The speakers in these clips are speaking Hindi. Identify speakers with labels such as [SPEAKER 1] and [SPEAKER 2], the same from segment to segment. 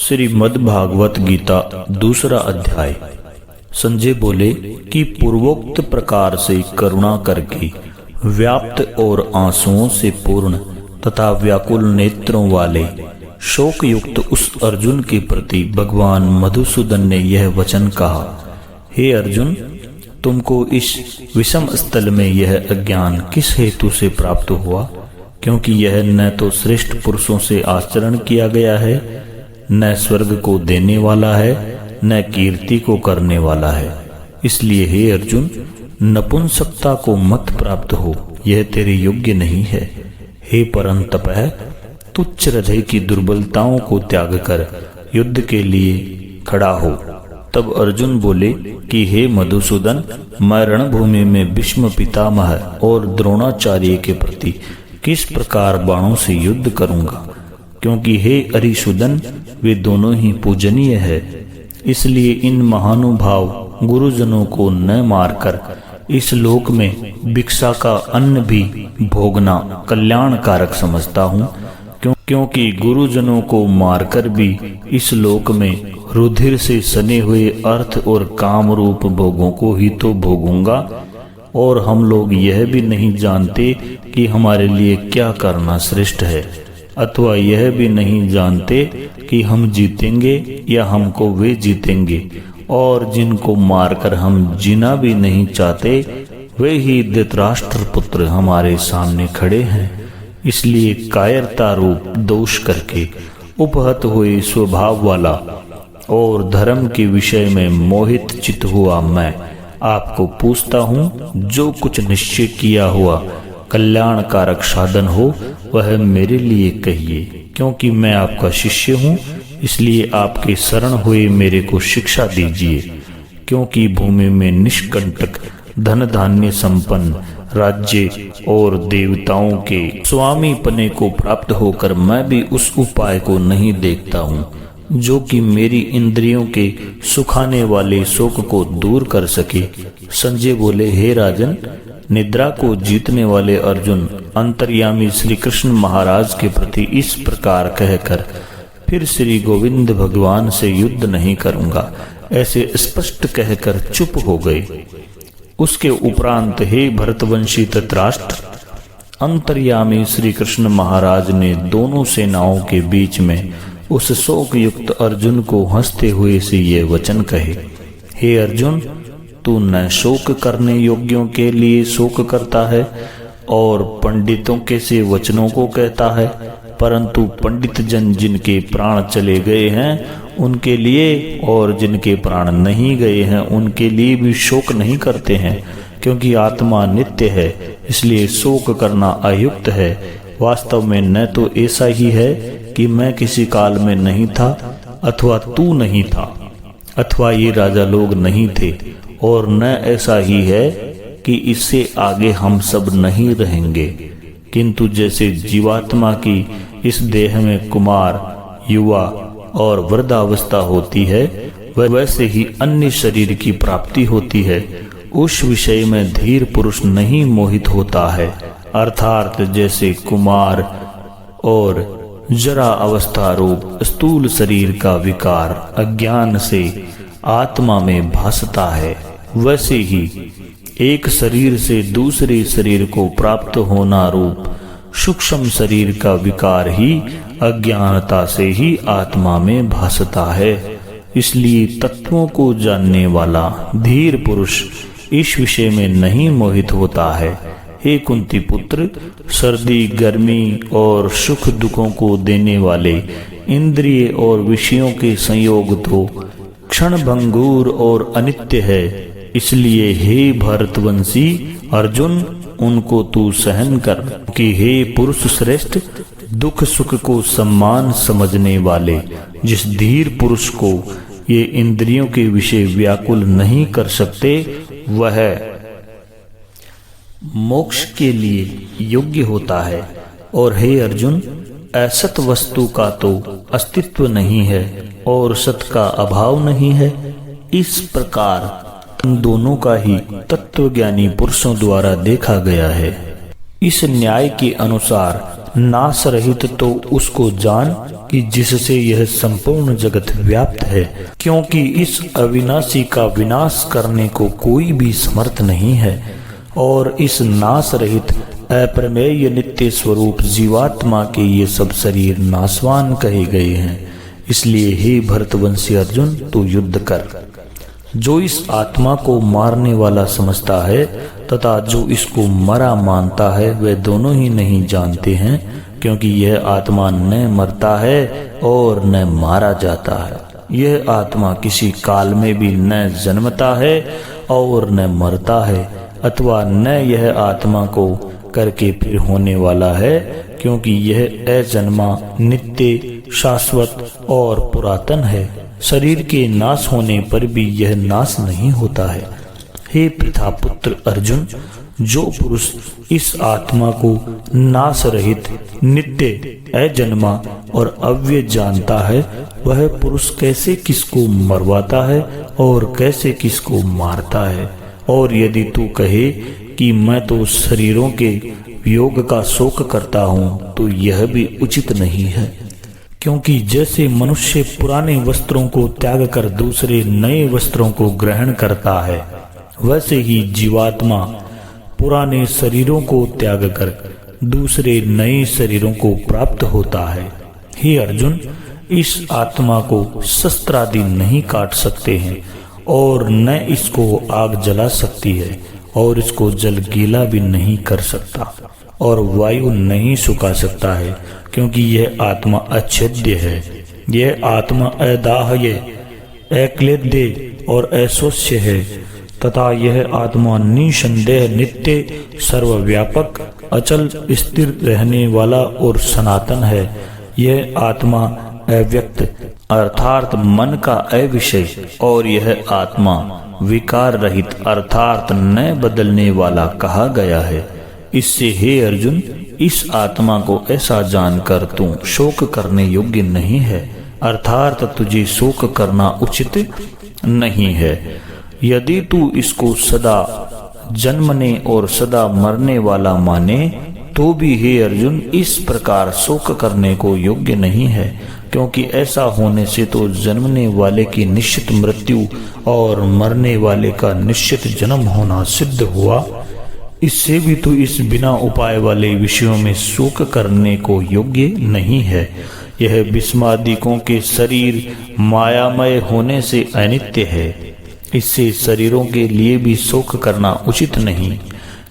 [SPEAKER 1] श्रीमद्भागवत गीता दूसरा अध्याय। संजय बोले कि पूर्वोक्त प्रकार से करुणा करके व्याप्त और आंसुओं से पूर्ण तथा व्याकुल नेत्रों वाले शोक युक्त उस अर्जुन के प्रति भगवान मधुसूदन ने यह वचन कहा, हे अर्जुन, तुमको इस विषम स्थल में यह अज्ञान किस हेतु से प्राप्त हुआ? क्योंकि यह न तो श्रेष्ठ पुरुषों से आचरण किया गया है, न स्वर्ग को देने वाला है, न कीर्ति को करने वाला है। इसलिए हे अर्जुन, नपुंसकता को मत प्राप्त हो, यह तेरे योग्य नहीं है। हे परंतप है, तुच्छ हृदय की दुर्बलताओं को त्याग कर युद्ध के लिए खड़ा हो। तब अर्जुन बोले कि हे मधुसूदन, मैं रणभूमि में भीष्म पितामह और द्रोणाचार्य के प्रति किस प्रकार बाणों से युद्ध करूंगा? क्योंकि हे अरिसूदन, वे दोनों ही पूजनीय है। इसलिए इन महानुभाव गुरुजनों को न मारकर इस लोक में भिक्षा का अन्न भी भोगना कल्याणकारक समझता हूँ। क्योंकि गुरुजनों को मारकर भी इस लोक में रुधिर से सने हुए अर्थ और काम रूप भोगों को ही तो भोगूंगा। और हम लोग यह भी नहीं जानते कि हमारे लिए क्या करना श्रेष्ठ है, अथवा यह भी नहीं जानते कि हम जीतेंगे या हमको वे जीतेंगे। और जिनको मारकर हम जीना भी नहीं चाहते, वे ही धृतराष्ट्र पुत्र हमारे सामने खड़े हैं। इसलिए कायरता रूप दोष करके उपहत हुए स्वभाव वाला और धर्म के विषय में मोहित चित हुआ मैं आपको पूछता हूँ, जो कुछ निश्चय किया हुआ कल्याणकारक साधन हो वह मेरे लिए कहिए। क्योंकि मैं आपका शिष्य हूँ, इसलिए आपके शरण हुए मेरे को शिक्षा दीजिए। क्योंकि भूमि में निष्कंटक धन धान्य संपन्न राज्य और देवताओं के स्वामी पने को प्राप्त होकर मैं भी उस उपाय को नहीं देखता हूँ जो कि मेरी इंद्रियों के सुखाने वाले शोक को दूर कर सके। संजय बोले, हे राजन, निद्रा को जीतने वाले अर्जुन अंतर्यामी श्री कृष्ण महाराज के प्रति इस प्रकार कहकर फिर श्री गोविंद भगवान से युद्ध नहीं करूंगा ऐसे स्पष्ट कहकर चुप हो गए। उसके उपरांत हे भरतवंशी धृतराष्ट्र, अंतर्यामी श्री कृष्ण महाराज ने दोनों सेनाओं के बीच में उस शोक युक्त अर्जुन को हंसते हुए से ये वचन कहे, हे अर्जुन, तू न शोक करने योग्यों के लिए शोक करता है और पंडितों के से वचनों को कहता है, परंतु पंडित जन जिनके प्राण चले गए हैं उनके लिए और जिनके प्राण नहीं गए हैं उनके लिए भी शोक नहीं करते हैं। क्योंकि आत्मा नित्य है, इसलिए शोक करना अयुक्त है। वास्तव में न तो ऐसा ही है कि मैं किसी काल में नहीं था, अथवा तू नहीं था, अथवा ये राजा लोग नहीं थे, और न ऐसा ही है कि इससे आगे हम सब नहीं रहेंगे। किंतु जैसे जीवात्मा की इस देह में कुमार, युवा और वृद्धावस्था होती है, वैसे ही अन्य शरीर की प्राप्ति होती है। उस विषय में धीर पुरुष नहीं मोहित होता है। अर्थात जैसे कुमार और जरा अवस्था रूप स्थूल शरीर का विकार अज्ञान से आत्मा में भासता है, वैसे ही एक शरीर से दूसरे शरीर को प्राप्त होना रूप सूक्ष्म शरीर का विकार ही अज्ञानता से ही आत्मा में भासता है। इसलिए तत्वों को जानने वाला धीर पुरुष इस विषय में नहीं मोहित होता है। हे कुंती पुत्र, सर्दी गर्मी और सुख दुखों को देने वाले इंद्रिय और विषयों के संयोग तो क्षण भंगुर और अनित्य है। इसलिए हे भरतवंशी अर्जुन, उनको तू सहन कर। कि हे पुरुष श्रेष्ठ, दुख सुख को सम्मान समझने वाले जिस धीर पुरुष को ये इंद्रियों के विषय व्याकुल नहीं कर सकते, वह मोक्ष के लिए योग्य होता है। और हे अर्जुन, असत वस्तु का तो अस्तित्व नहीं है और सत का अभाव नहीं है। इस प्रकार इन दोनों का ही तत्वज्ञानी पुरुषों द्वारा देखा गया है। इस न्याय के अनुसार नाश रहित तो उसको जान कि जिससे यह संपूर्ण जगत व्याप्त है, क्योंकि इस अविनाशी का विनाश करने को कोई भी समर्थ नहीं है। और इस नाश रहित अप्रमेय नित्य स्वरूप जीवात्मा के ये सब शरीर नाशवान कहे गए हैं। इसलिए हे भरतवंशी अर्जुन, तू युद्ध कर। जो इस आत्मा को मारने वाला समझता है तथा जो इसको मरा मानता है, वे दोनों ही नहीं जानते हैं, क्योंकि यह आत्मा न मरता है और न मारा जाता है। यह आत्मा किसी काल में भी न जन्मता है और न मरता है, अथवा न यह आत्मा को करके फिर होने वाला है, क्योंकि यह अजन्मा, नित्य, शाश्वत और पुरातन है। शरीर के नाश होने पर भी यह नाश नहीं होता है। हे प्रतापुत्र अर्जुन, जो पुरुष इस आत्मा को नाश रहित, नित्य, अजन्मा और अव्यय जानता है, वह पुरुष कैसे किसको मरवाता है और कैसे किसको मारता है। और यदि तू कहे कि मैं तो शरीरों के वियोग का शोक करता हूँ, तो यह भी उचित नहीं है, क्योंकि जैसे मनुष्य पुराने वस्त्रों को त्याग कर दूसरे नए वस्त्रों को ग्रहण करता है, वैसे ही जीवात्मा पुराने शरीरों को त्याग कर दूसरे नए शरीरों को प्राप्त होता है। हे अर्जुन, इस आत्मा को शस्त्रादि नहीं काट सकते हैं और न इसको आग जला सकती है, और इसको जल गीला भी नहीं कर सकता और वायु नहीं सुखा सकता है, क्योंकि यह आत्मा अच्छेद्य है। यह आत्मा अदाह्य, अक्लेद्य और अशोष्य है, तथा यह आत्मा निसंदेह नित्य, सर्वव्यापक, अचल, स्थिर रहने वाला और सनातन है। यह आत्मा अव्यक्त अर्थात मन का अविषय, और यह आत्मा विकार रहित अर्थात न बदलने वाला कहा गया है। इससे हे अर्जुन, इस आत्मा को ऐसा जानकर तू शोक करने योग्य नहीं है, अर्थात तुझे शोक करना उचित नहीं है। यदि तू इसको सदा जन्मने और सदा मरने वाला माने, तो भी हे अर्जुन, इस प्रकार शोक करने को योग्य नहीं है, क्योंकि ऐसा होने से तो जन्मने वाले की निश्चित मृत्यु और मरने वाले का निश्चित जन्म होना सिद्ध हुआ। इससे भी तो इस बिना उपाय वाले विषयों में शोक करने को योग्य नहीं है। यह विस्मादिकों के शरीर मायामय होने से अनित्य है, इससे शरीरों के लिए भी शोक करना उचित नहीं,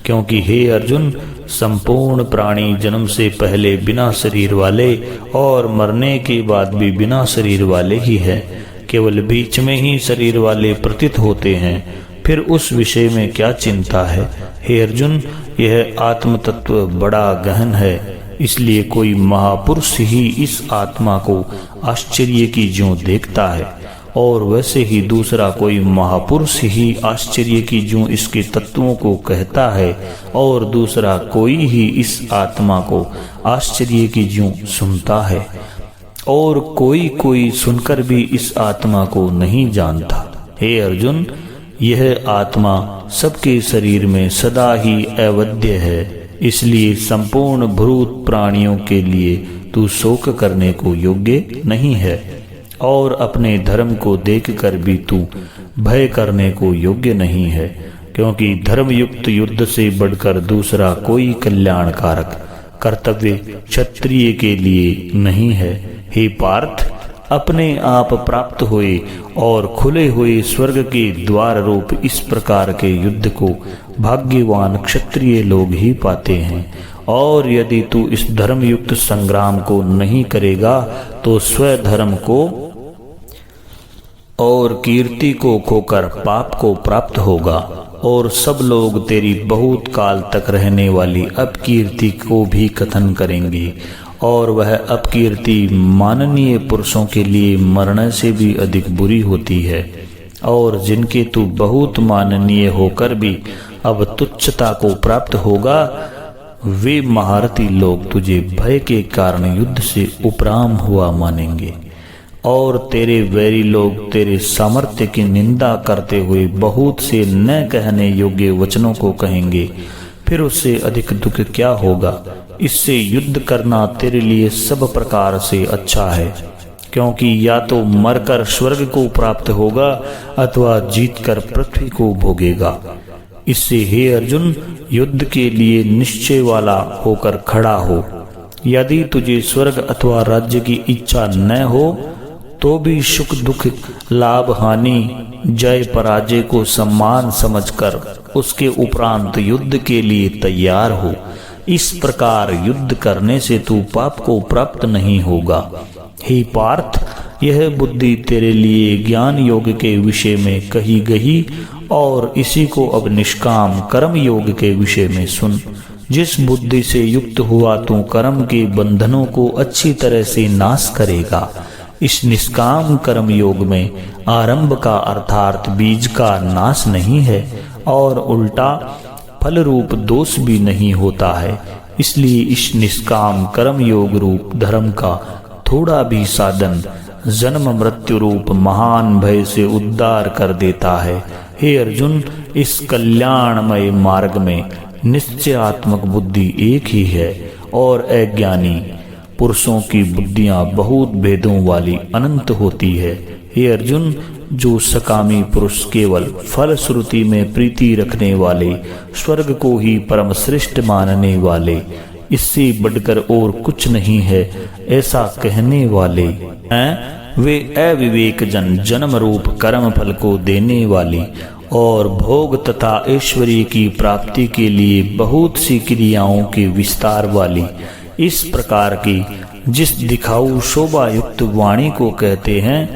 [SPEAKER 1] क्योंकि हे अर्जुन, संपूर्ण प्राणी जन्म से पहले बिना शरीर वाले और मरने के बाद भी बिना शरीर वाले ही है। केवल बीच में ही शरीर वाले प्रतीत होते हैं, फिर उस विषय में क्या चिंता है। हे अर्जुन, यह आत्म तत्व बड़ा गहन है, इसलिए कोई महापुरुष ही इस आत्मा को आश्चर्य की ज्यों देखता है, और वैसे ही दूसरा कोई महापुरुष ही आश्चर्य की ज्यों इसके तत्वों को कहता है, और दूसरा कोई ही इस आत्मा को आश्चर्य की ज्यों सुनता है, और कोई कोई सुनकर भी इस आत्मा को नहीं जानता। हे अर्जुन, यह आत्मा सबके शरीर में सदा ही अवध्य है, इसलिए संपूर्ण भूत प्राणियों के लिए तू शोक करने को योग्य नहीं है, और अपने धर्म को देखकर भी तू भय करने को योग्य नहीं है, क्योंकि धर्मयुक्त युद्ध से बढ़कर दूसरा कोई कल्याणकारक कर्तव्य क्षत्रिय के लिए नहीं है। हे पार्थ, अपने आप प्राप्त हुए और खुले हुए स्वर्ग के द्वार रूप इस प्रकार के युद्ध को भाग्यवान क्षत्रिय लोग ही पाते हैं, और यदि तू इस धर्मयुक्त संग्राम को नहीं करेगा तो स्वधर्म को और कीर्ति को खोकर पाप को प्राप्त होगा, और सब लोग तेरी बहुत काल तक रहने वाली अपकीर्ति को भी कथन करेंगे, और वह अपकीर्ति माननीय पुरुषों के लिए मरने से भी अधिक बुरी होती है, और जिनके तू बहुत माननीय होकर भी अब तुच्छता को प्राप्त होगा, वे महारथी लोग तुझे भय के कारण युद्ध से उपराम हुआ मानेंगे, और तेरे वैरी लोग तेरे सामर्थ्य की निंदा करते हुए बहुत से न कहने योग्य वचनों को कहेंगे, फिर उससे अधिक दुख क्या होगा। इससे युद्ध करना तेरे लिए सब प्रकार से अच्छा है, क्योंकि या तो मरकर स्वर्ग को प्राप्त होगा अथवा जीतकर पृथ्वी को भोगेगा। इससे हे अर्जुन, युद्ध के लिए निश्चय वाला होकर खड़ा हो। यदि तुझे स्वर्ग अथवा राज्य की इच्छा न हो तो भी सुख दुख, लाभ हानि, जय पराजय को सम्मान समझकर उसके उपरांत युद्ध के लिए तैयार हो। इस प्रकार युद्ध करने से तू पाप को प्राप्त नहीं होगा। हे पार्थ, यह बुद्धि तेरे लिए ज्ञान योग के विषय में कही गई और इसी को अब निष्काम कर्म योग के विषय में सुन। जिस बुद्धि से युक्त हुआ तू कर्म के बंधनों को अच्छी तरह से नाश करेगा। इस निष्काम कर्म योग में आरंभ का अर्थात बीज का नाश नहीं है और उल्टा फल रूप दोष भी नहीं होता है। इसलिए इस निष्काम कर्म योग रूप धर्म का थोड़ा भी साधन जन्म मृत्यु रूप महान भय से उद्धार कर देता है। हे अर्जुन, इस कल्याणमय मार्ग में निश्चयात्मक बुद्धि एक ही है और अज्ञानी पुरुषों की बुद्धियां बहुत भेदों वाली अनंत होती है। हे अर्जुन, जो सकामी पुरुष केवल फल श्रुति में प्रीति रखने वाले, स्वर्ग को ही परम श्रेष्ठ मानने वाले, इससे बढ़कर और कुछ नहीं है ऐसा कहने वाले हैं, वे अविवेक जन जन्म रूप कर्म फल को देने वाली और भोग तथा ऐश्वर्य की प्राप्ति के लिए बहुत सी क्रियाओं के विस्तार वाली, इस प्रकार की जिस दिखाऊ शोभा युक्त वाणी को कहते हैं,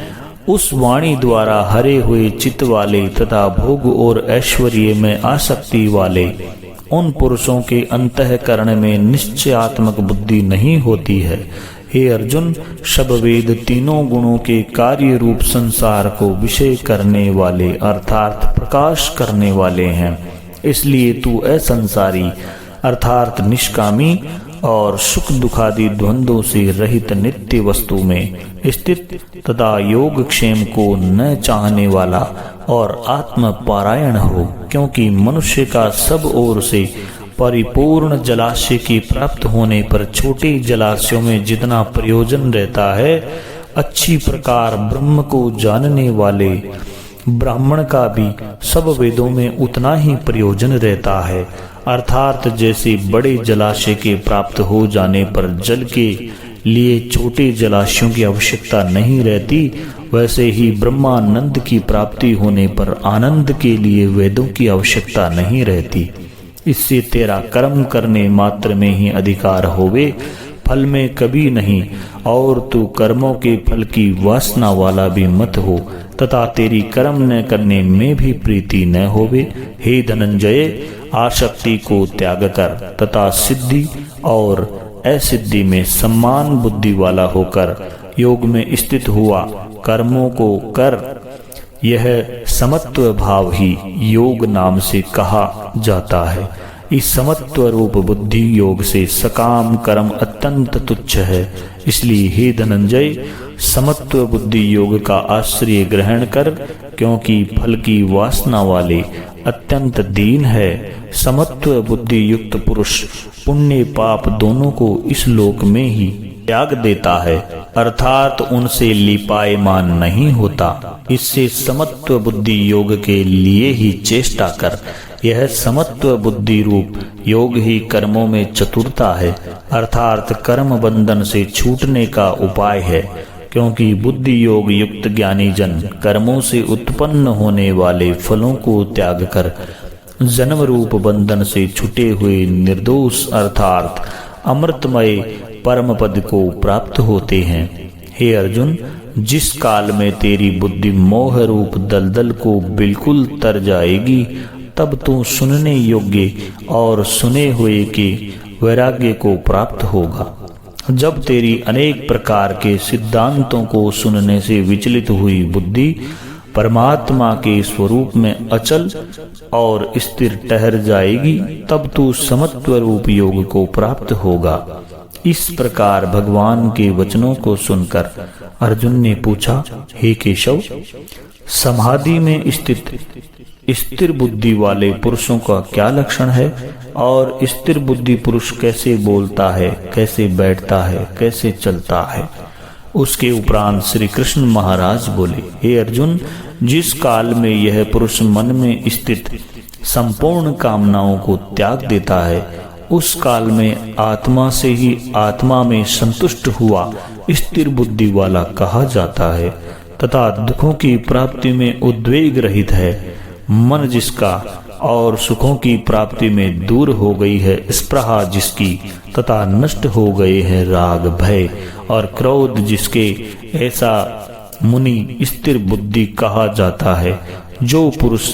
[SPEAKER 1] उस वाणी द्वारा हरे हुए चित्त वाले तथा भोग और ऐश्वर्य में आसक्ति वाले उन पुरुषों के अंतःकरण में निश्चयात्मक बुद्धि नहीं होती है। हे अर्जुन, सब वेद तीनों गुणों के कार्य रूप संसार को विषय करने वाले अर्थात प्रकाश करने वाले हैं। इसलिए तू असंसारी अर्थात निष्कामी और सुख दुखादि द्वंद्वों से रहित नित्य वस्तु में स्थित तथा योग क्षेम को न चाहने वाला और आत्म पारायण हो, क्योंकि मनुष्य का सब ओर से परिपूर्ण जलाशय की प्राप्त होने पर छोटे जलाशयों में जितना प्रयोजन रहता है, अच्छी प्रकार ब्रह्म को जानने वाले ब्राह्मण का भी सब वेदों में उतना ही प्रयोजन रहता है। अर्थात जैसे बड़े जलाशय के प्राप्त हो जाने पर जल के लिए छोटे जलाशयों की आवश्यकता नहीं रहती, वैसे ही ब्रह्मानंद की प्राप्ति होने पर आनंद के लिए वेदों की आवश्यकता नहीं रहती। इससे तेरा कर्म करने मात्र में ही अधिकार होवे, फल में कभी नहीं, और तू कर्मों के फल की वासना वाला भी मत हो तथा तेरी कर्म न करने में भी प्रीति न होवे। हे धनंजय, आसक्ति को त्याग कर तथा सिद्धि और असिद्धि में सम्मान बुद्धि वाला होकर योग में स्थित हुआ कर्मों को कर। यह समत्व भाव ही योग नाम से कहा जाता है। इस समत्व रूप बुद्धि योग से सकाम कर्म अत्यंत तुच्छ है। इसलिए हे धनंजय, समत्व बुद्धि योग का आश्रय ग्रहण कर, क्योंकि फल की वासना वाले अत्यंत दीन है। समत्व बुद्धि युक्त पुरुष पुण्य पाप दोनों को इस लोक में ही त्याग देता है, अर्थात उनसे लिपायमान नहीं होता। इससे समत्व बुद्धि योग के लिए ही चेष्टा कर। यह समत्व बुद्धि रूप योग ही कर्मों में चतुरता है, अर्थात कर्म बंधन से छूटने का उपाय है, क्योंकि बुद्धि योग युक्त ज्ञानी जन कर्मों से उत्पन्न होने वाले फलों को त्याग कर जन्म रूप बंधन से छुटे हुए निर्दोष अर्थात अमृतमय परम पद को प्राप्त होते हैं। हे अर्जुन, जिस काल में तेरी बुद्धि मोह रूप दलदल को बिल्कुल तर जाएगी, तब तू सुनने योग्य और सुने हुए के वैराग्य को प्राप्त होगा। जब तेरी अनेक प्रकार के सिद्धांतों को सुनने से विचलित हुई बुद्धि परमात्मा के स्वरूप में अचल और स्थिर ठहर जाएगी, तब तू समत्व रूप योग को प्राप्त होगा। इस प्रकार भगवान के वचनों को सुनकर अर्जुन ने पूछा, हे केशव, समाधि में स्थित स्थिर बुद्धि वाले पुरुषों का क्या लक्षण है? और स्थिर बुद्धि पुरुष कैसे बोलता है, कैसे बैठता है, कैसे चलता है। उसके उपरांत श्री कृष्ण महाराज बोले, हे अर्जुन, जिस काल में यह पुरुष मन में स्थित संपूर्ण कामनाओं को त्याग देता है, उस काल में आत्मा से ही आत्मा में संतुष्ट हुआ स्थिर बुद्धि वाला कहा जाता है, तथा दुखों की प्राप्ति में उद्वेग रहित है। मन जिसका और सुखों की प्राप्ति में दूर हो गई है स्पृहा जिसकी, तथा नष्ट हो गए हैं राग, भय और क्रोध जिसके, ऐसा मुनि स्थिर बुद्धि कहा जाता है। जो पुरुष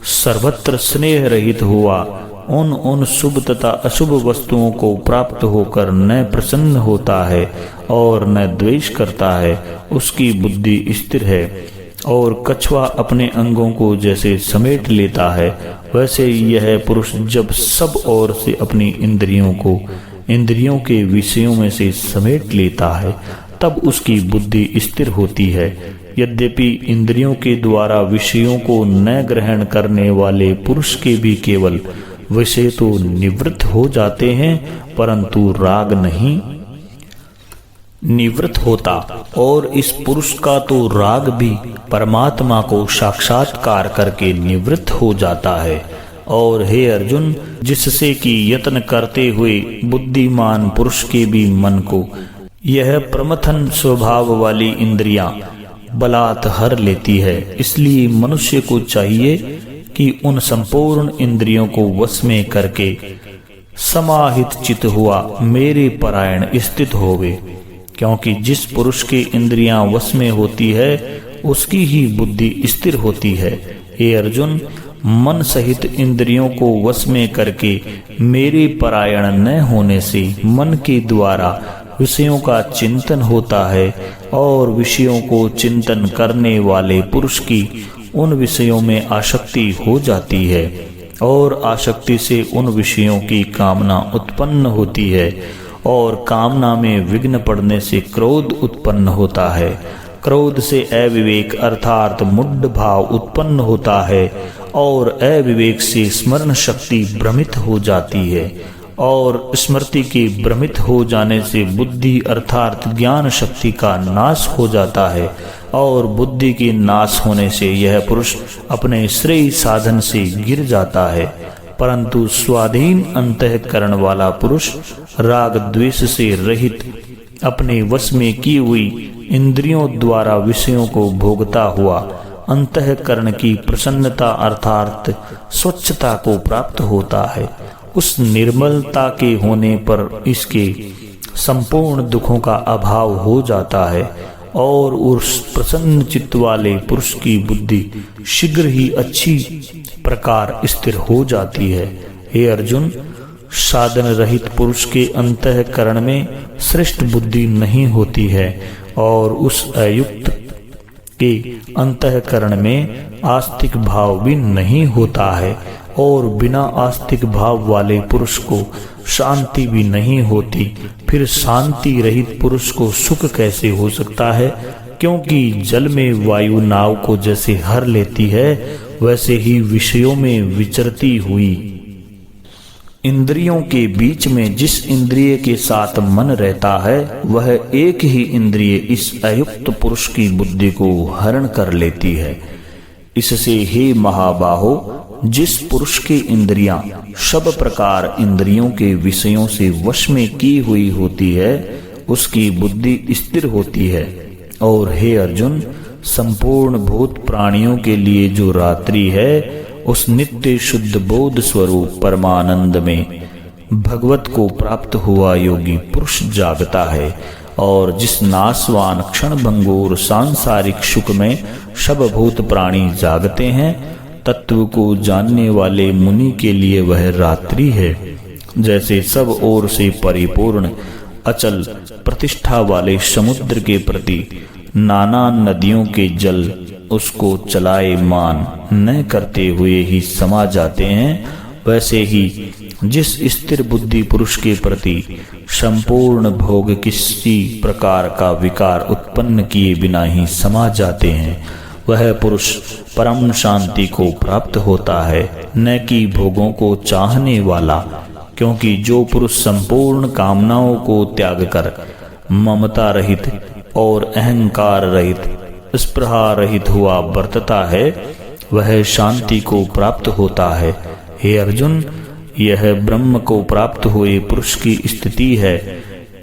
[SPEAKER 1] सर्वत्र स्नेह रहित हुआ उन शुभ तथा अशुभ वस्तुओं को प्राप्त होकर न प्रसन्न होता है और न द्वेष करता है, उसकी बुद्धि स्थिर है। और कछुआ अपने अंगों को जैसे समेट लेता है, वैसे यह पुरुष जब सब ओर से अपनी इंद्रियों को इंद्रियों के विषयों में से समेट लेता है, तब उसकी बुद्धि स्थिर होती है। यद्यपि इंद्रियों के द्वारा विषयों को न ग्रहण करने वाले पुरुष के भी केवल विषय तो निवृत्त हो जाते हैं, परंतु राग नहीं निवृत्त होता। और इस पुरुष का तो राग भी परमात्मा को साक्षात्कार करके निवृत्त हो जाता है। और हे अर्जुन, जिससे कि यत्न करते हुए बुद्धिमान पुरुष के भी मन को यह प्रमथन स्वभाव वाली इंद्रियां बलात् हर लेती है, इसलिए मनुष्य को चाहिए कि उन संपूर्ण इंद्रियों को वश में करके समाहित चित हुआ मेरे परायण स्थित होवे। क्योंकि जिस पुरुष की इंद्रियां वश में होती है उसकी ही बुद्धि स्थिर होती है। हे अर्जुन, मन सहित इंद्रियों को वश में करके मेरे परायण न होने से मन के द्वारा विषयों का चिंतन होता है, और विषयों को चिंतन करने वाले पुरुष की उन विषयों में आसक्ति हो जाती है, और आसक्ति से उन विषयों की कामना उत्पन्न होती है, और कामना में विघ्न पड़ने से क्रोध उत्पन्न होता है। क्रोध से अविवेक अर्थात मुड्ढ भाव उत्पन्न होता है, और अविवेक से स्मरण शक्ति भ्रमित हो जाती है, और स्मृति के भ्रमित हो जाने से बुद्धि अर्थात ज्ञान शक्ति का नाश हो जाता है, और बुद्धि के नाश होने से यह पुरुष अपने श्रेय साधन से गिर जाता है। परंतु स्वाधीन अंतःकरण वाला पुरुष राग द्वेष से रहित अपने वश में की हुई इंद्रियों द्वारा विषयों को भोगता हुआ अंतःकरण की प्रसन्नता अर्थात स्वच्छता को प्राप्त होता है। उस निर्मलता के होने पर इसके संपूर्ण दुखों का अभाव हो जाता है, और उस प्रसन्न चित्त वाले पुरुष की बुद्धि शीघ्र ही अच्छी प्रकार स्थिर हो जाती है। हे अर्जुन, साधन रहित पुरुष के अंतःकरण में श्रेष्ठ बुद्धि नहीं होती है, और उस अयुक्त के अंतःकरण में आस्तिक भाव भी नहीं होता है, और बिना आस्तिक भाव वाले पुरुष को शांति भी नहीं होती। फिर शांति रहित पुरुष को सुख कैसे हो सकता है? क्योंकि जल में वायु नाव को जैसे हर लेती है, वैसे ही विषयों में विचरती हुई इंद्रियों के बीच में जिस इंद्रिय के साथ मन रहता है, वह एक ही इंद्रिय इस अयुक्त पुरुष की बुद्धि को हरण कर लेती है। इससे हे महाबाहो, जिस पुरुष की इंद्रियां सब प्रकार इंद्रियों के विषयों से वश में की हुई होती है, उसकी बुद्धि स्थिर होती है। और हे अर्जुन, संपूर्ण भूत प्राणियों के लिए जो रात्रि है, उस नित्य शुद्ध बोध स्वरूप परमानंद में भगवत को प्राप्त हुआ योगी पुरुष जागता है, और जिस नाशवान क्षण भंगुर सांसारिक सुख में सब भूत प्राणी जागते हैं, तत्व को जानने वाले मुनि के लिए वह रात्रि है। जैसे सब ओर से परिपूर्ण अचल प्रतिष्ठा वाले समुद्र के प्रति नाना नदियों के जल उसको चलाए मान न करते हुए ही समा जाते हैं, वैसे ही जिस स्थिर बुद्धि पुरुष के प्रति संपूर्ण भोग किसी प्रकार का विकार उत्पन्न किए बिना ही समा जाते हैं, वह पुरुष परम शांति को प्राप्त होता है, न कि भोगों को चाहने वाला। क्योंकि जो पुरुष संपूर्ण कामनाओं को त्याग कर ममता रहित और अहंकार रहित स्पृहा रहित हुआ बरतता है, वह शांति को प्राप्त होता है। हे अर्जुन, यह ब्रह्म को प्राप्त हुए पुरुष की स्थिति है।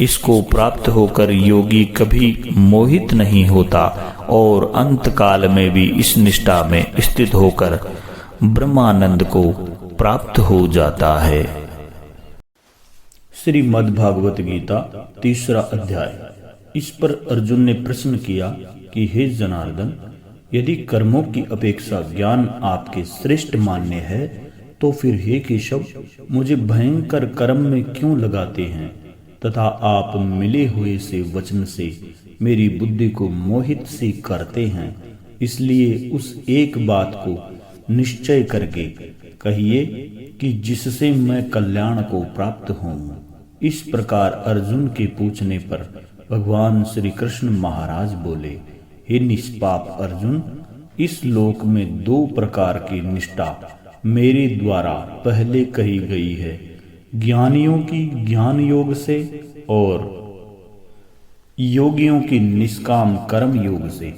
[SPEAKER 1] इसको प्राप्त होकर योगी कभी मोहित नहीं होता और अंत काल में भी इस निष्ठा में स्थित होकर ब्रह्मानंद को प्राप्त हो जाता है। श्रीमद् भागवत गीता 3रा अध्याय। इस पर अर्जुन ने प्रश्न किया कि हे जनार्दन, यदि कर्मों की अपेक्षा ज्ञान आपके श्रेष्ठ मान्य है, तो फिर हे केशव, मुझे भयंकर कर्म में क्यों लगाते हैं तथा आप मिले हुए से वचन से मेरी बुद्धि को मोहित से करते हैं। इसलिए उस एक बात को निश्चय करके कहिए कि जिससे मैं कल्याण को प्राप्त हूँ। इस प्रकार अर्जुन के पूछने पर भगवान श्री कृष्ण महाराज बोले, हे निष्पाप अर्जुन, इस लोक में 2 प्रकार की निष्ठा मेरे द्वारा पहले कही गई है, ज्ञानियों की ज्ञान योग से और योगियों की निष्काम कर्म योग से।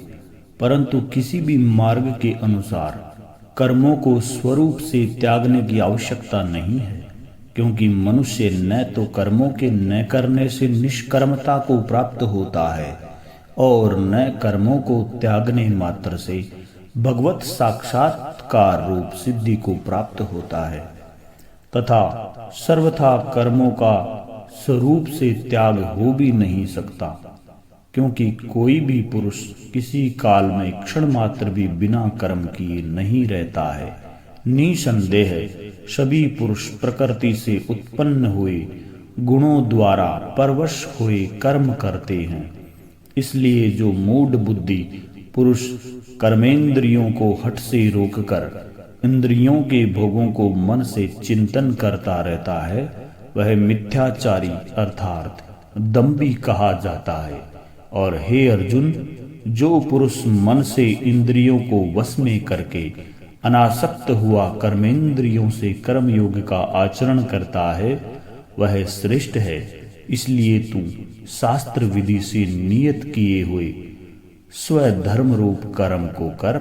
[SPEAKER 1] परंतु किसी भी मार्ग के अनुसार कर्मों को स्वरूप से त्यागने की आवश्यकता नहीं है, क्योंकि मनुष्य न तो कर्मों के न करने से निष्कर्मता को प्राप्त होता है और न कर्मों को त्यागने मात्र से भगवत साक्षात्कार रूप सिद्धि को प्राप्त होता है, तथा सर्वथा कर्मों का स्वरूप से त्याग हो भी नहीं सकता, क्योंकि कोई भी पुरुष किसी काल में क्षण मात्र भी बिना कर्म किए नहीं रहता है। निसंदेह सभी पुरुष प्रकृति से उत्पन्न हुए गुणों द्वारा परवश हुए कर्म करते हैं। इसलिए जो मूढ़ बुद्धि पुरुष कर्मेंद्रियों को हठ से रोककर इंद्रियों के भोगों को मन से चिंतन करता रहता है, वह मिथ्याचारी अर्थात दंभी कहा जाता है। और हे अर्जुन, जो पुरुष मन से इंद्रियों को वश में करके अनासक्त हुआ कर्मेंद्रियों से कर्मयोग का आचरण करता है, वह श्रेष्ठ है। इसलिए तू शास्त्र विधि से नियत किए हुए स्वधर्म रूप कर्म को कर,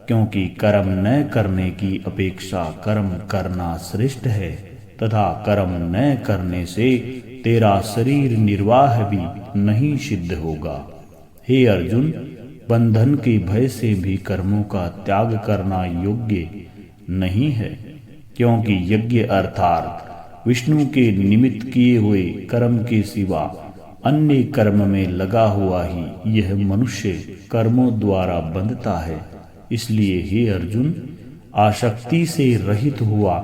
[SPEAKER 1] क्योंकि कर्म न करने की अपेक्षा कर्म करना श्रेष्ठ है, तथा कर्म न करने से तेरा शरीर निर्वाह भी नहीं सिद्ध होगा। हे अर्जुन, बंधन के भय से भी कर्मों का त्याग करना योग्य नहीं है, क्योंकि यज्ञ अर्थात विष्णु के निमित्त किए हुए कर्म के सिवा अन्य कर्म में लगा हुआ ही यह मनुष्य कर्मों द्वारा बंधता है। इसलिए हे अर्जुन, आसक्ति से रहित हुआ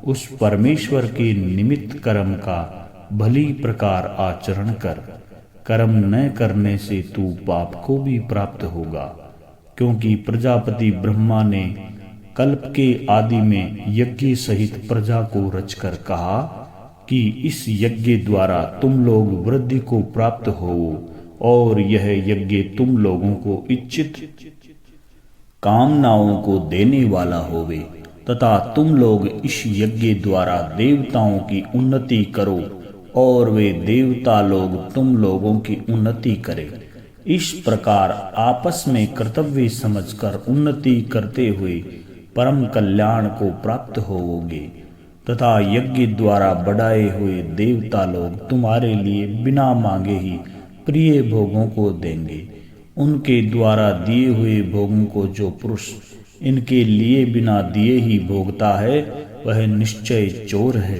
[SPEAKER 1] उस परमेश्वर के निमित्त कर्म का भली प्रकार आचरण कर। कर्म न करने से तू पाप को भी प्राप्त होगा, क्योंकि प्रजापति ब्रह्मा ने कल्प के आदि में यज्ञ सहित प्रजा को रचकर कहा कि इस यज्ञ द्वारा तुम लोग वृद्धि को प्राप्त हो, और यह यज्ञ तुम लोगों को इच्छित कामनाओं को देने वाला होवे, तथा तुम लोग इस यज्ञ द्वारा देवताओं की उन्नति करो और वे देवता लोग तुम लोगों की उन्नति करें। इस प्रकार आपस में कर्तव्य समझकर उन्नति करते हुए परम कल्याण को प्राप्त होवोगे, तथा यज्ञ द्वारा बढ़ाए हुए देवता लोग तुम्हारे लिए बिना मांगे ही प्रिय भोगों को देंगे। उनके द्वारा दिए हुए भोगों को जो पुरुष इनके लिए बिना दिए ही भोगता है, वह निश्चय चोर है।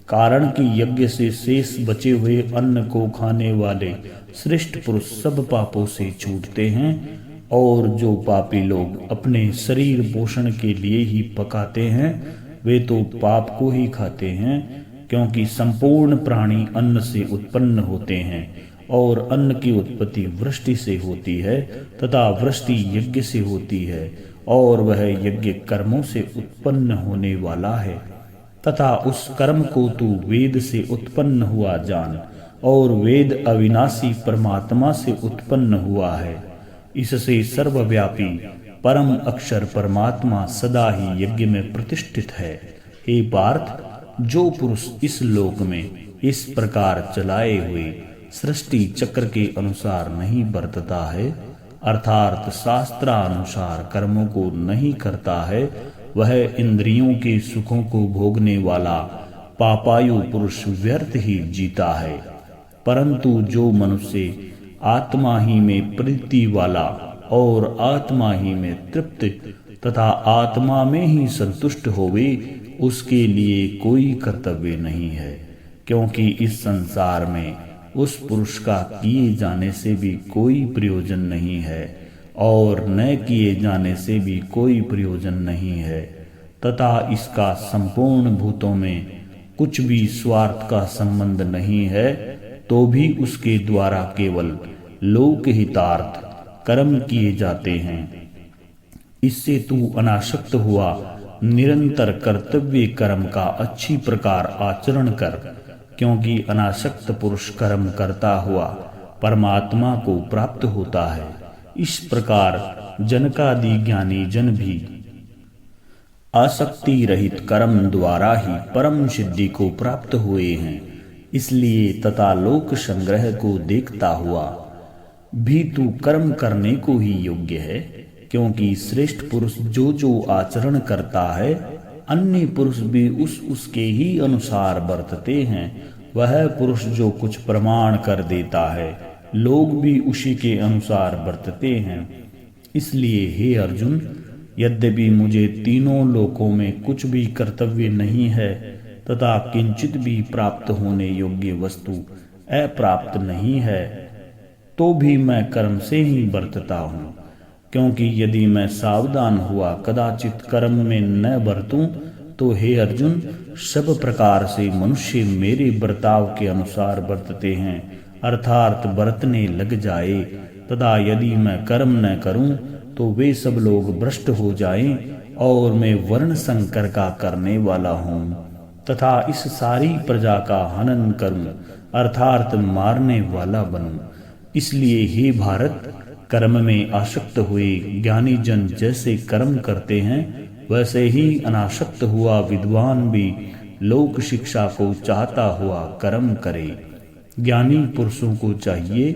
[SPEAKER 1] कारण कि यज्ञ से शेष बचे हुए अन्न को खाने वाले श्रेष्ठ पुरुष सब पापों से छूटते हैं, और जो पापी लोग अपने शरीर पोषण के लिए ही पकाते हैं, वे तो पाप को ही खाते हैं। क्योंकि संपूर्ण प्राणी अन्न से उत्पन्न होते हैं, और अन्न की उत्पत्ति वृष्टि से होती है, तथा वृष्टि यज्ञ से होती है, और वह यज्ञ कर्मों से उत्पन्न होने वाला है। तथा उस कर्म को तू वेद से उत्पन्न हुआ जान, और वेद अविनाशी परमात्मा से उत्पन्न हुआ है। इससे सर्वव्यापी परम अक्षर परमात्मा सदा ही यज्ञ में प्रतिष्ठित है। हे पार्थ, जो पुरुष इस लोक में इस प्रकार चलाए हुए सृष्टि चक्र के अनुसार नहीं बरतता है, अर्थात शास्त्रानुसार कर्मों को नहीं करता है, वह इंद्रियों के सुखों को भोगने वाला पापायु पुरुष व्यर्थ ही जीता है। परंतु जो मनुष्य आत्मा ही में प्रीति वाला और आत्मा ही में तृप्त तथा आत्मा में ही संतुष्ट होवे, उसके लिए कोई कर्तव्य नहीं है, क्योंकि इस संसार में उस पुरुष का किए जाने से भी कोई प्रयोजन नहीं है और न किए जाने से भी कोई प्रयोजन नहीं है, तथा इसका संपूर्ण भूतों में कुछ भी स्वार्थ का संबंध नहीं है, तो भी उसके द्वारा केवल लोकहितार्थ कर्म किए जाते हैं। इससे तू अनासक्त हुआ निरंतर कर्तव्य कर्म का अच्छी प्रकार आचरण कर, क्योंकि अनासक्त पुरुष कर्म करता हुआ परमात्मा को प्राप्त होता है। इस प्रकार जनकादि ज्ञानी जन भी आसक्ति रहित कर्म द्वारा ही परम सिद्धि को प्राप्त हुए हैं। इसलिए तथा लोक संग्रह को देखता हुआ भी तू कर्म करने को ही योग्य है, क्योंकि श्रेष्ठ पुरुष जो जो आचरण करता है, अन्य पुरुष भी उसके ही अनुसार बरतते हैं। वह पुरुष जो कुछ प्रमाण कर देता है, लोग भी उसी के अनुसार बरतते हैं। इसलिए हे अर्जुन, यद्यपि मुझे तीनों लोकों में कुछ भी कर्तव्य नहीं है तथा किंचित भी प्राप्त होने योग्य वस्तु अप्राप्त नहीं है, तो भी मैं कर्म से ही बरतता हूँ, क्योंकि यदि मैं सावधान हुआ कदाचित कर्म में न बरतूं, तो हे अर्जुन, सब प्रकार से मनुष्य मेरे बर्ताव के अनुसार बरतते हैं, अर्थात बरतने लग जाए, तथा यदि मैं कर्म न करूं तो वे सब लोग भ्रष्ट हो जाएं और मैं वर्ण संकर का करने वाला हूं तथा इस सारी प्रजा का हनन करूं, अर्थात मारने वाला बनूं। इसलिए हे भारत, कर्म में आसक्त हुए ज्ञानी जन जैसे कर्म करते हैं, वैसे ही अनासक्त हुआ विद्वान भी लोक शिक्षा को चाहता हुआ कर्म करे। ज्ञानी पुरुषों को चाहिए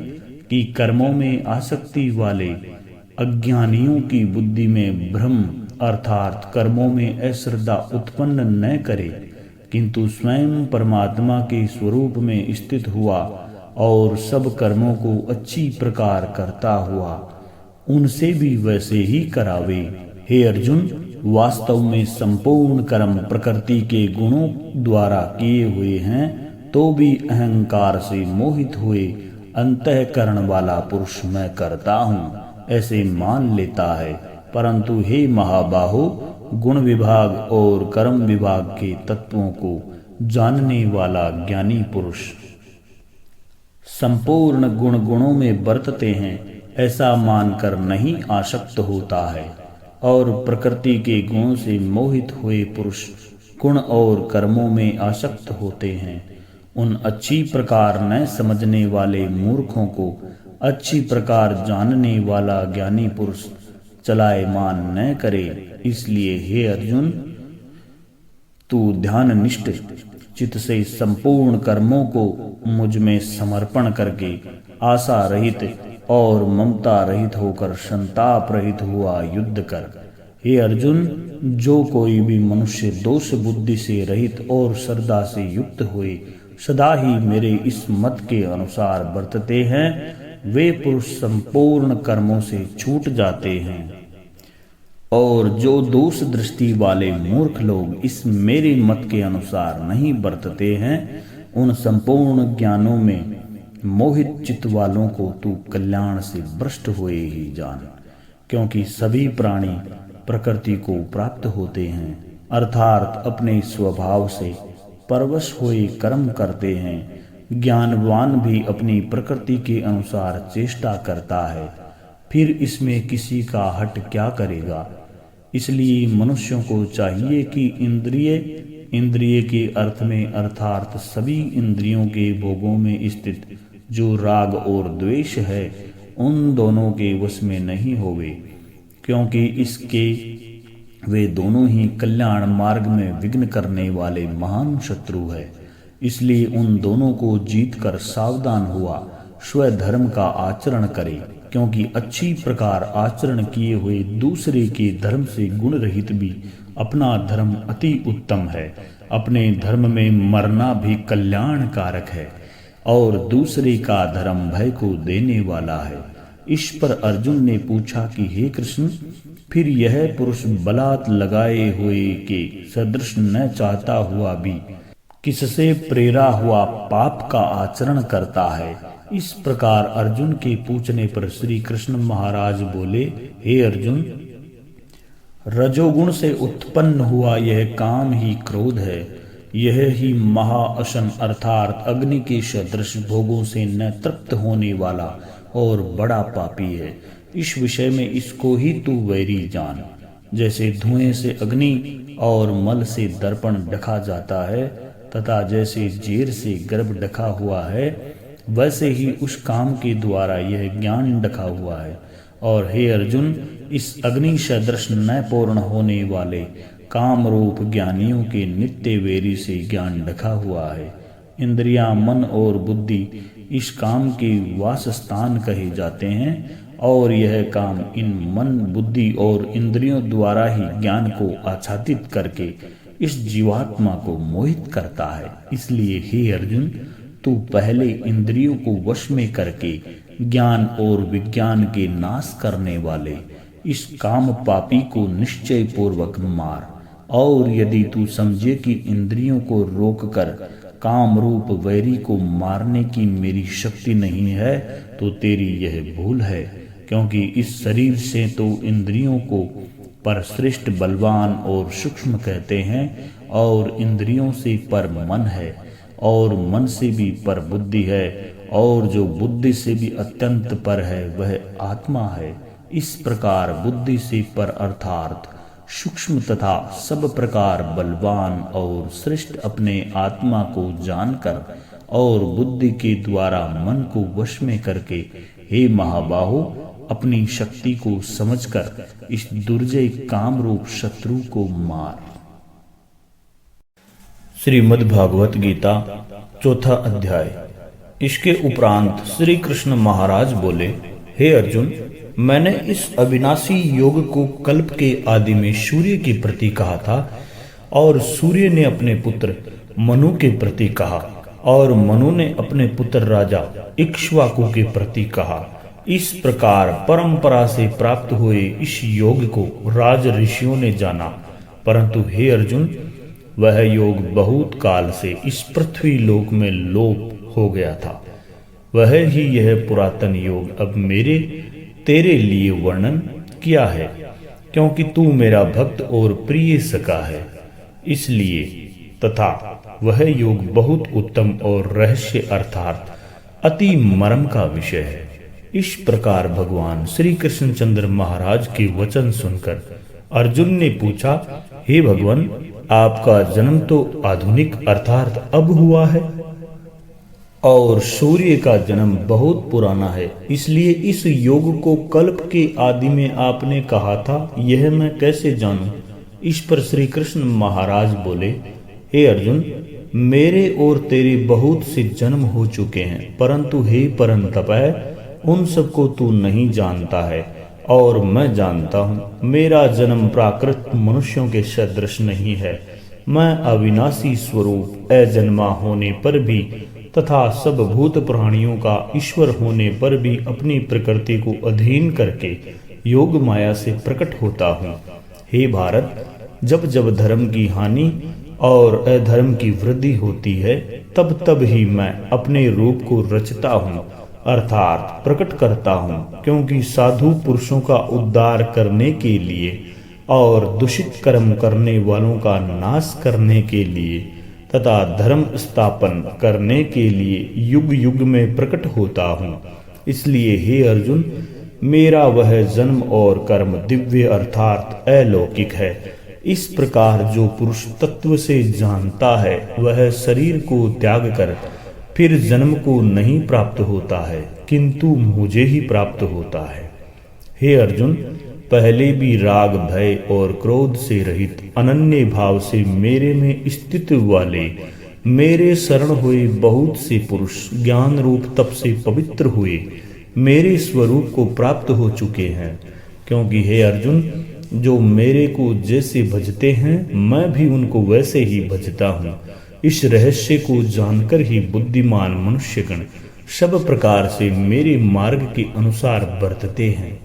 [SPEAKER 1] कि कर्मों में आसक्ति वाले अज्ञानियों की बुद्धि में भ्रम अर्थात कर्मों में अश्रद्धा उत्पन्न न करे, किंतु स्वयं परमात्मा के स्वरूप में स्थित हुआ और सब कर्मों को अच्छी प्रकार करता हुआ उनसे भी वैसे ही करावे। हे अर्जुन, वास्तव में संपूर्ण कर्म प्रकृति के गुणों द्वारा किए हुए हैं, तो भी अहंकार से मोहित हुए अंतःकरण वाला पुरुष मैं करता हूँ ऐसे मान लेता है। परंतु हे महाबाहो, गुण विभाग और कर्म विभाग के तत्वों को जानने वाला ज्ञानी पुरुष संपूर्ण गुणों में बरतते हैं ऐसा मानकर नहीं आसक्त होता है, और प्रकृति के गुणों से मोहित हुए पुरुष गुण और कर्मों में आसक्त होते हैं। उन अच्छी प्रकार न समझने वाले मूर्खों को अच्छी प्रकार जानने वाला ज्ञानी पुरुष चलायमान न करे। इसलिए हे अर्जुन, तू ध्याननिष्ठ चित्त से संपूर्ण कर्मों को मुझ में समर्पण करके आशा रहित और ममता रहित होकर संताप रहित हुआ युद्ध कर। हे अर्जुन, जो कोई भी मनुष्य दोष बुद्धि से रहित और श्रद्धा से युक्त हुए सदा ही मेरे इस मत के अनुसार बरतते हैं, वे पुरुष संपूर्ण कर्मों से छूट जाते हैं। और जो दोष दृष्टि वाले मूर्ख लोग इस मेरे मत के अनुसार नहीं बरतते हैं, उन संपूर्ण ज्ञानों में मोहित चित्त वालों को तू कल्याण से भ्रष्ट हुए ही जान, क्योंकि सभी प्राणी प्रकृति को प्राप्त होते हैं, अर्थात अपने स्वभाव से परवश हुए कर्म करते हैं। ज्ञानवान भी अपनी प्रकृति के अनुसार चेष्टा करता है, फिर इसमें किसी का हट क्या करेगा। इसलिए मनुष्यों को चाहिए कि इंद्रिय के अर्थ में अर्थात सभी इंद्रियों के भोगों में स्थित जो राग और द्वेष है, उन दोनों के वश में नहीं होवे, क्योंकि इसके वे दोनों ही कल्याण मार्ग में विघ्न करने वाले महान शत्रु है। इसलिए उन दोनों को जीतकर सावधान हुआ स्वधर्म का आचरण करे, क्योंकि अच्छी प्रकार आचरण किए हुए दूसरे के धर्म से गुण रहित भी अपना धर्म अति उत्तम है। अपने धर्म में मरना भी कल्याण कारक है और दूसरे का धर्म भय को देने वाला है। इस पर अर्जुन ने पूछा कि हे कृष्ण, फिर यह पुरुष बलात् लगाए हुए के सदृश न चाहता हुआ भी किससे प्रेरा हुआ पाप का आचरण करता है? इस प्रकार अर्जुन के पूछने पर श्री कृष्ण महाराज बोले, हे अर्जुन, रजोगुण से उत्पन्न हुआ यह काम ही क्रोध है। यह ही महाअशन अर्थात अग्नि के सदृश भोगों से न तृप्त होने वाला और बड़ा पापी है। इस विषय में इसको ही तू वैरी जान। जैसे धुएं से अग्नि और मल से दर्पण ढका जाता है तथा जैसे जेर से गर्भ ढका हुआ है, वैसे ही उस काम के द्वारा यह ज्ञान ढका हुआ है। और हे अर्जुन, इस अग्नि सदृश न पूर्ण होने वाले काम रूप ज्ञानियों के नित्य वेरी से ज्ञान ढका हुआ है। इंद्रियां, मन और बुद्धि इस काम के वासस्थान कहे जाते हैं और यह काम इन मन, बुद्धि और इंद्रियों द्वारा ही ज्ञान को आच्छादित करके इस जीवात्मा को मोहित करता है। इसलिए हे अर्जुन, तू पहले इंद्रियों को वश में करके ज्ञान और विज्ञान के नाश करने वाले इस काम पापी को निश्चय पूर्वक मार। और यदि तू समझे कि इंद्रियों को रोककर काम रूप वैरी को मारने की मेरी शक्ति नहीं है, तो तेरी यह भूल है। क्योंकि इस शरीर से तो इंद्रियों को पर श्रेष्ठ, बलवान और सूक्ष्म कहते हैं, और इंद्रियों से पर मन है, और मन से भी पर बुद्धि है, और जो बुद्धि से भी अत्यंत पर है वह आत्मा है। इस प्रकार बुद्धि से पर अर्थात सूक्ष्म तथा सब प्रकार बलवान और श्रेष्ठ अपने आत्मा को जानकर और बुद्धि के द्वारा मन को वश में करके, हे महाबाहो, अपनी शक्ति को समझकर इस दुर्जय काम रूप शत्रु को मार। श्रीमद् भागवत गीता चौथा अध्याय। इसके उपरांत श्री कृष्ण महाराज बोले, हे अर्जुन, मैंने इस अविनाशी योग को कल्प के आदि में सूर्य के प्रति कहा था, और सूर्य ने अपने पुत्र मनु के प्रति कहा, और मनु ने अपने पुत्र राजा इक्ष्वाकु के प्रति कहा। इस प्रकार परंपरा से प्राप्त हुए इस योग को राज ऋषियों ने जाना। परंतु हे अर्जुन, वह योग बहुत काल से इस पृथ्वी लोक में लोप हो गया था। वह ही यह पुरातन योग अब मेरे तेरे लिए वर्णन किया है, क्योंकि तू मेरा भक्त और प्रिय सखा है, इसलिए। तथा वह योग बहुत उत्तम और रहस्य अर्थात अति मर्म का विषय है। इस प्रकार भगवान श्री कृष्णचंद्र महाराज के वचन सुनकर अर्जुन ने पूछा, हे भगवान, आपका जन्म तो आधुनिक अर्थात अब हुआ है, और सूर्य का जन्म बहुत पुराना है, इसलिए इस योग को कल्प के आदि में आपने कहा था, यह मैं कैसे जानूं? इस पर श्री कृष्ण महाराज बोले, हे अर्जुन, मेरे और तेरे बहुत से जन्म हो चुके हैं, परंतु हे परंतप, उन सबको तू नहीं जानता है और मैं जानता हूँ। मेरा जन्म प्राकृत मनुष्यों के सदृश नहीं है। मैं अविनाशी स्वरूप अजन्मा होने पर भी तथा सब भूत प्राणियों का ईश्वर होने पर भी अपनी प्रकृति को अधीन करके योग माया से प्रकट होता हूँ। हे भारत, जब जब धर्म की हानि और अधर्म की वृद्धि होती है, तब तब ही मैं अपने रूप को रचता हूँ अर्थात प्रकट करता हूँ, क्योंकि साधु पुरुषों का उद्धार करने के लिए और दूषित कर्म करने वालों का नाश करने के लिए तथा धर्म स्थापन करने के लिए युग युग में प्रकट होता हूँ। इसलिए हे अर्जुन, मेरा वह जन्म और कर्म दिव्य अर्थात अलौकिक है। इस प्रकार जो पुरुष तत्व से जानता है, वह शरीर को त्याग कर फिर जन्म को नहीं प्राप्त होता है, किंतु मुझे ही प्राप्त होता है। हे अर्जुन, पहले भी राग भय और क्रोध से रहित अनन्य भाव से मेरे में स्थित वाले मेरे शरण हुए बहुत से पुरुष ज्ञान रूप तप से पवित्र हुए मेरे स्वरूप को प्राप्त हो चुके हैं। क्योंकि हे अर्जुन, जो मेरे को जैसे भजते हैं मैं भी उनको वैसे ही भजता हूँ। इस रहस्य को जानकर ही बुद्धिमान मनुष्यगण सब प्रकार से मेरे मार्ग के अनुसार बरतते हैं।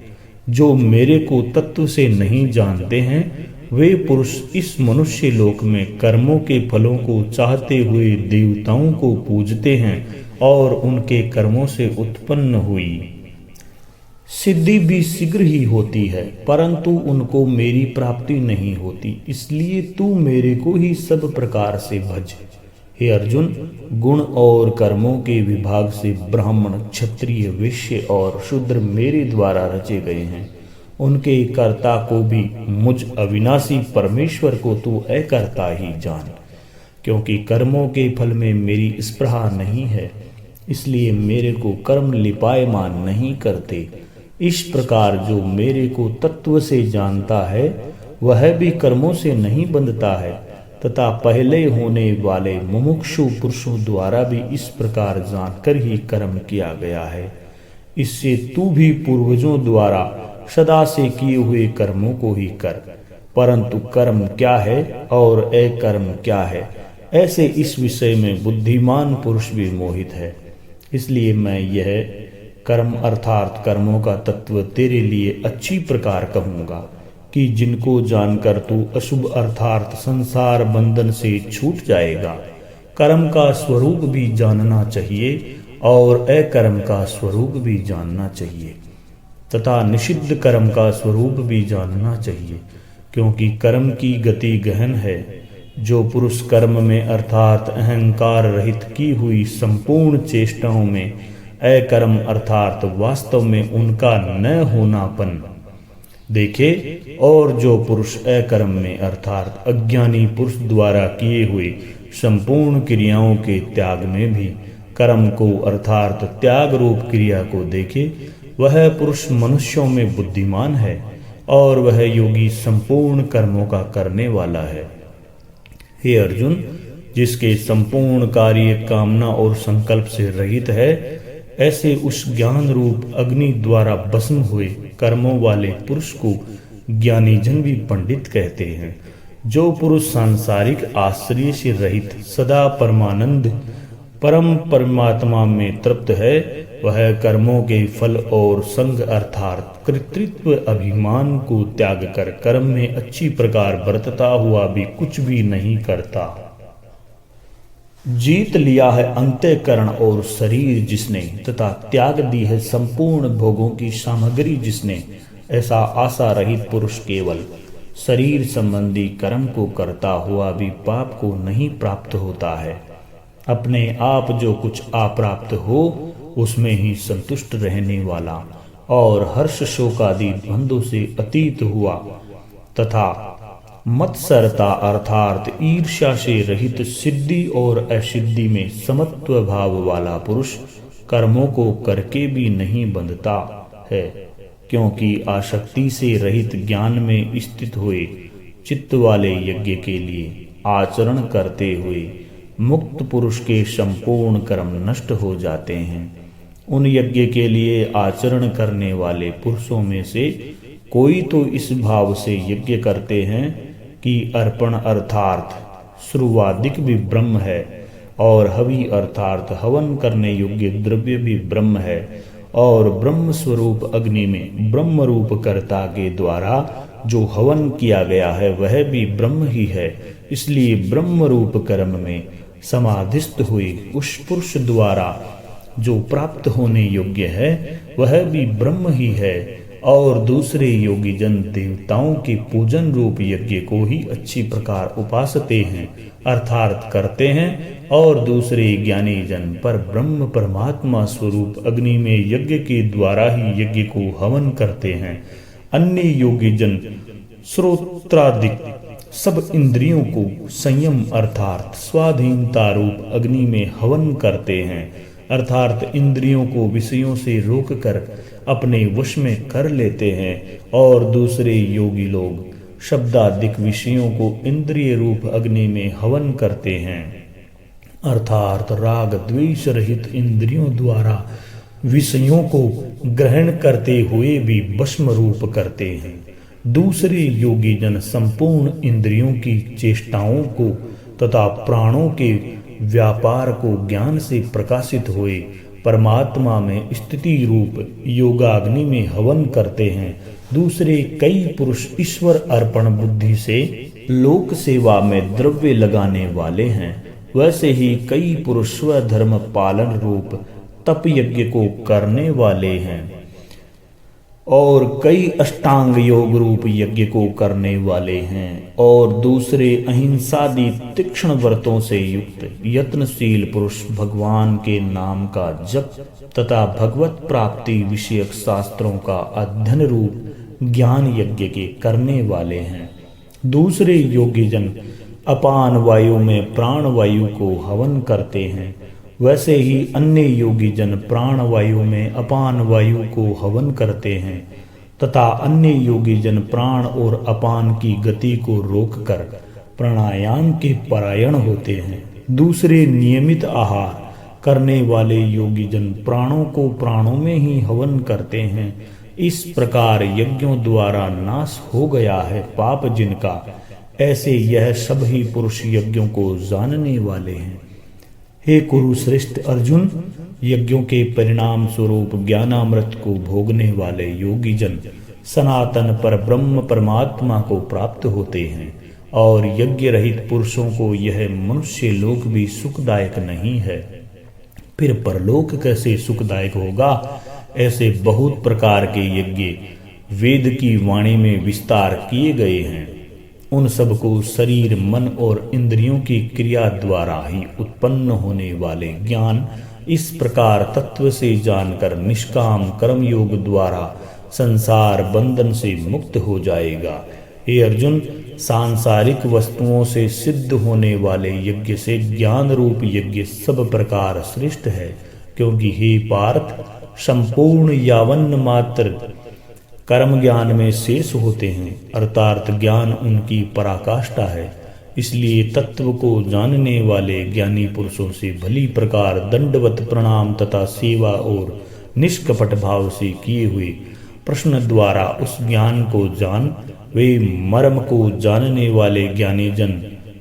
[SPEAKER 1] जो मेरे को तत्व से नहीं जानते हैं वे पुरुष इस मनुष्य लोक में कर्मों के फलों को चाहते हुए देवताओं को पूजते हैं और उनके कर्मों से उत्पन्न हुई सिद्धि भी शीघ्र ही होती है, परंतु उनको मेरी प्राप्ति नहीं होती। इसलिए तू मेरे को ही सब प्रकार से भज। हे अर्जुन, गुण और कर्मों के विभाग से ब्राह्मण, क्षत्रिय, वैश्य और शूद्र मेरे द्वारा रचे गए हैं। उनके कर्ता को भी मुझ अविनाशी परमेश्वर को तू अकर्ता ही जान। क्योंकि कर्मों के फल में मेरी स्पृहा नहीं है, इसलिए मेरे को कर्म लिपायमान नहीं करते। इस प्रकार जो मेरे को तत्व से जानता है वह भी कर्मों से नहीं बंधता है, तथा पहले होने वाले मुमुक्षु पुरुषों द्वारा भी इस प्रकार जानकर ही कर्म किया गया है। इससे तू भी पूर्वजों द्वारा सदा से किए हुए कर्मों को ही कर। परंतु कर्म क्या है और अकर्म क्या है, ऐसे इस विषय में बुद्धिमान पुरुष भी मोहित है। इसलिए मैं यह कर्म अर्थात कर्मों का तत्व तेरे लिए अच्छी प्रकार कहूँगा कि जिनको जानकर तू अशुभ अर्थात संसार बंधन से छूट जाएगा। कर्म का स्वरूप भी जानना चाहिए और अकर्म का स्वरूप भी जानना चाहिए, तथा निषिद्ध कर्म का स्वरूप भी जानना चाहिए। क्योंकि कर्म की गति गहन है। जो पुरुष कर्म में अर्थात अहंकार रहित की हुई संपूर्ण चेष्टाओं में अकर्म अर्थात वास्तव में उनका न होनापन देखे, और जो पुरुष अकर्म में अर्थात अज्ञानी पुरुष द्वारा किए हुए संपूर्ण क्रियाओं के त्याग में भी कर्म को अर्थात त्याग रूप क्रिया को देखे, वह पुरुष मनुष्यों में बुद्धिमान है और वह योगी संपूर्ण कर्मों का करने वाला है। हे अर्जुन, जिसके संपूर्ण कार्य कामना और संकल्प से रहित है, ऐसे उस ज्ञान रूप अग्नि द्वारा भस्म हुए कर्मों वाले पुरुष को ज्ञानी जन भी पंडित कहते हैं। जो पुरुष सांसारिक आश्रय से रहित सदा परमानंद परम परमात्मा में तृप्त है, वह कर्मों के फल और संग अर्थात कृतृत्व अभिमान को त्याग कर कर्म में अच्छी प्रकार बरतता हुआ भी कुछ भी नहीं करता। जीत लिया है अंतःकरण और शरीर जिसने, तथा त्याग दी है संपूर्ण भोगों की सामग्री जिसने, ऐसा आशा रहित पुरुष केवल शरीर संबंधी कर्म को करता हुआ भी पाप को नहीं प्राप्त होता है। अपने आप जो कुछ अप्राप्त हो उसमें ही संतुष्ट रहने वाला और हर्ष शोकादि द्वंद्वों से अतीत हुआ तथा मत्सरता अर्थात ईर्ष्या से रहित सिद्धि और असिद्धि में समत्व भाव वाला पुरुष कर्मों को करके भी नहीं बंधता है। क्योंकि आसक्ति से रहित ज्ञान में स्थित हुए चित्त वाले यज्ञ के लिए आचरण करते हुए मुक्त पुरुष के संपूर्ण कर्म नष्ट हो जाते हैं। उन यज्ञ के लिए आचरण करने वाले पुरुषों में से कोई तो इस भाव से यज्ञ करते हैं कि अर्पण अर्थात श्रुवादिक भी ब्रह्म है और हवि अर्थात हवन करने योग्य द्रव्य भी ब्रह्म है, और ब्रह्म स्वरूप अग्नि में ब्रह्म रूप कर्ता के द्वारा जो हवन किया गया है वह भी ब्रह्म ही है। इसलिए ब्रह्म रूप कर्म में समाधिस्थ हुए उस पुरुष द्वारा जो प्राप्त होने योग्य है वह भी ब्रह्म ही है, और दूसरे योगी जन देवताओं के पूजन रूप यज्ञ को ही अच्छी प्रकार उपासते हैं अर्थात करते हैं, और दूसरे ज्ञानी जन पर ब्रह्म परमात्मा स्वरूप अग्नि में यज्ञ के द्वारा ही यज्ञ को हवन करते हैं। अन्य योगी जन श्रोत्रादिक सब इंद्रियों को संयम अर्थात स्वाधीनता रूप अग्नि में हवन करते हैं, अर्थात इंद्रियों को विषयों से रोककर अपने वश में कर लेते हैं और दूसरे योगी लोग शब्दादिक विषयों को इंद्रिय रूप अग्नि में हवन करते हैं, अर्थात राग द्वेष रहित इंद्रियों द्वारा विषयों को ग्रहण करते हुए भी भस्म रूप करते हैं। दूसरे योगी जन संपूर्ण इंद्रियों की चेष्टाओं को तथा प्राणों के व्यापार को ज्ञान से प्रकाशित हुए परमात्मा में स्थिति रूप योगाग्नि में हवन करते हैं। दूसरे कई पुरुष ईश्वर अर्पण बुद्धि से लोक सेवा में द्रव्य लगाने वाले हैं। वैसे ही कई पुरुष स्वधर्म पालन रूप तप यज्ञ को करने वाले हैं और कई अष्टांग योग रूप यज्ञ को करने वाले हैं, और दूसरे अहिंसादि तीक्ष्ण व्रतों से युक्त यत्नशील पुरुष भगवान के नाम का जप तथा भगवत प्राप्ति विषयक शास्त्रों का अध्ययन रूप ज्ञान यज्ञ के करने वाले हैं। दूसरे योगी जन अपान वायु में प्राण वायु को हवन करते हैं। वैसे ही अन्य योगी जन प्राण वायु में अपान वायु को हवन करते हैं तथा अन्य योगी जन प्राण और अपान की गति को रोककर प्राणायाम के परायण होते हैं। दूसरे नियमित आहार करने वाले योगी जन प्राणों को प्राणों में ही हवन करते हैं। इस प्रकार यज्ञों द्वारा नाश हो गया है पाप जिनका, ऐसे यह सब ही पुरुष यज्ञों को जानने वाले हैं। हे कुरुश्रेष्ठ अर्जुन, यज्ञों के परिणाम स्वरूप ज्ञानामृत को भोगने वाले योगी जन सनातन पर ब्रह्म परमात्मा को प्राप्त होते हैं, और यज्ञ रहित पुरुषों को यह मनुष्य लोक भी सुखदायक नहीं है। फिर परलोक कैसे सुखदायक होगा? ऐसे बहुत प्रकार के यज्ञ वेद की वाणी में विस्तार किए गए हैं। उन सब को शरीर मन और इंद्रियों की क्रिया द्वारा ही उत्पन्न होने वाले ज्ञान इस प्रकार तत्व से जानकर निष्काम कर्म योग द्वारा संसार बंधन से मुक्त हो जाएगा। हे अर्जुन, सांसारिक वस्तुओं से सिद्ध होने वाले यज्ञ से ज्ञान रूप यज्ञ सब प्रकार श्रेष्ठ है, क्योंकि हे पार्थ, संपूर्ण यावन मात्र कर्म ज्ञान में शेष होते हैं, अर्थात ज्ञान उनकी पराकाष्ठा है। इसलिए तत्व को जानने वाले ज्ञानी पुरुषों से भली प्रकार दंडवत प्रणाम तथा सेवा और निष्कपट भाव से किए हुए प्रश्न द्वारा उस ज्ञान को जान। वे मर्म को जानने वाले ज्ञानी जन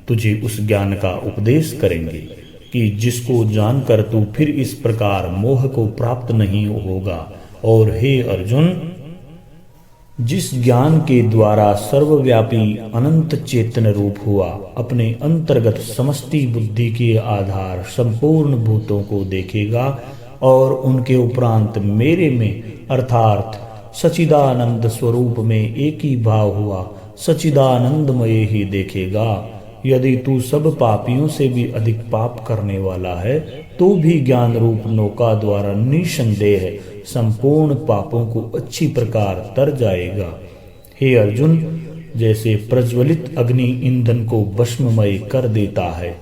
[SPEAKER 1] तुझे उस ज्ञान का उपदेश करेंगे कि जिसको जानकर तू फिर इस प्रकार मोह को प्राप्त नहीं होगा। और हे अर्जुन, जिस ज्ञान के द्वारा सर्वव्यापी अनंत चेतन रूप हुआ अपने अंतर्गत समष्टि बुद्धि के आधार संपूर्ण भूतों को देखेगा और उनके उपरांत मेरे में अर्थात सचिदानंद स्वरूप में एक ही भाव हुआ सचिदानंदमय ही देखेगा। यदि तू सब पापियों से भी अधिक पाप करने वाला है तो भी ज्ञान रूप नौका द्वारा निसंदेह संपूर्ण पापों को अच्छी प्रकार तर जाएगा। हे अर्जुन, जैसे प्रज्वलित अग्नि ईंधन को भस्ममय कर देता है,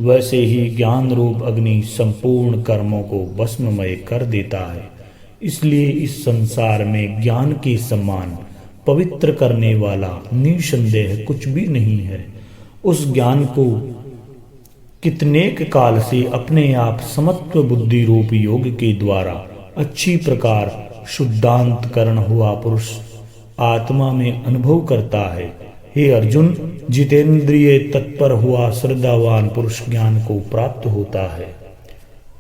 [SPEAKER 1] वैसे ही ज्ञान रूप अग्नि संपूर्ण कर्मों को भस्ममय कर देता है। इसलिए इस संसार में ज्ञान के समान पवित्र करने वाला निसंदेह कुछ भी नहीं है। उस ज्ञान को कितनेक काल से अपने आप समत्व बुद्धि रूप योग के द्वारा अच्छी प्रकार शुद्धांतकरण हुआ पुरुष आत्मा में अनुभव करता है। हे अर्जुन, जितेंद्रिय तत्पर हुआ श्रद्धावान पुरुष ज्ञान को प्राप्त होता है।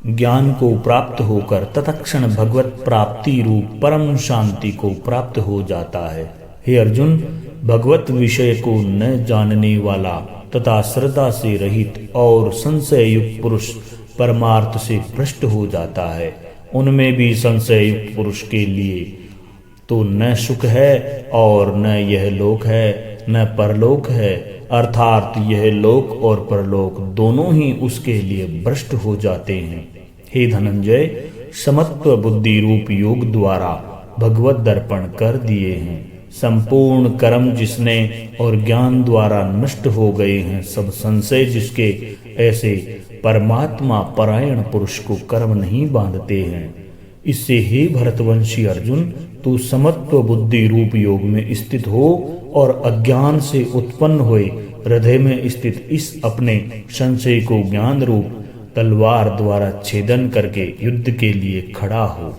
[SPEAKER 1] ज्ञान को प्राप्त होकर तत्क्षण भगवत प्राप्ति रूप परम शांति को प्राप्त हो जाता है। हे अर्जुन, भगवत विषय को न जानने वाला तथा श्रद्धा से रहित और संशय युक्त पुरुष परमार्थ से भ्रष्ट हो जाता है। उनमें भी संशय युक्त पुरुष के लिए तो न सुख है और न यह लोक है न परलोक है, अर्थात यह लोक और परलोक दोनों ही उसके लिए भ्रष्ट हो जाते हैं। हे धनंजय, समत्व बुद्धि रूप योग द्वारा भगवत दर्पण कर दिए हैं। संपूर्ण कर्म जिसने और ज्ञान द्वारा नष्ट हो गए हैं, सब संशय जिसके, ऐसे परमात्मा परायण पुरुष को कर्म नहीं बांधते हैं। इससे हे भरतवंशी अर्जुन, तू समत्व बुद्धि रूप योग में स्थित हो और अज्ञान से उत्पन्न हुए हृदय में स्थित इस अपने संशय को ज्ञान रूप तलवार द्वारा छेदन करके युद्ध के लिए खड़ा हो।